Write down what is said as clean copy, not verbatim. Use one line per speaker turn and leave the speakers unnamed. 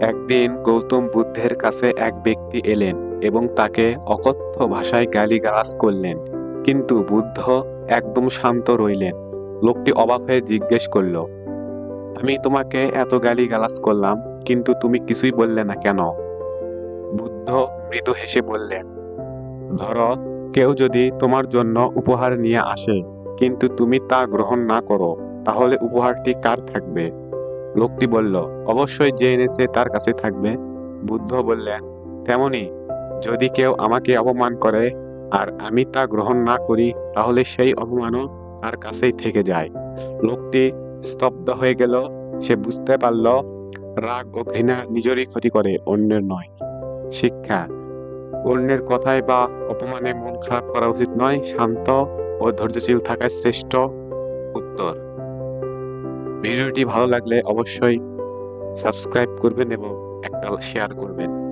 একদিন গৌতম বুদ্ধের কাছে এক ব্যক্তি এলেন এবং তাকে অকথ্য ভাষায় গালিগালাজ করলেন। কিন্তু বুদ্ধ একদম শান্ত রইলেন। লোকটি অবাক হয়ে জিজ্ঞেস করল, আমি তোমাকে এত গালিগালাজ করলাম, কিন্তু তুমি কিছুই বললে না কেন? বুদ্ধ মৃদু হেসে বললেন, ধরো, কেউ যদি তোমার জন্য উপহার নিয়ে আসে কিন্তু তুমি তা গ্রহণ না করো, তাহলে উপহারটি কার থাকবে? লোকটি বলল, অবশ্যই যে এনেছে তার কাছে থাকবে। বুদ্ধ বললেন, তেমনি যদি কেউ আমাকে অপমান করে আর আমি তা গ্রহণ না করি, তাহলে সেই অপমানও তার কাছেই থেকে যায়। লোকটি স্তব্ধ হয়ে গেল। সে বুঝতে পারল, রাগ ও ঘৃণা নিজেরই ক্ষতি করে, অন্যের নয়। শিক্ষা: অন্যের কথায় বা অপমানে মন খারাপ করা উচিত নয়, শান্ত ও ধৈর্যশীল থাকাই শ্রেষ্ঠ উত্তর। ভিডিওটি ভালো লাগলে অবশ্যই সাবস্ক্রাইব করবেন এবং একটা শেয়ার করবেন।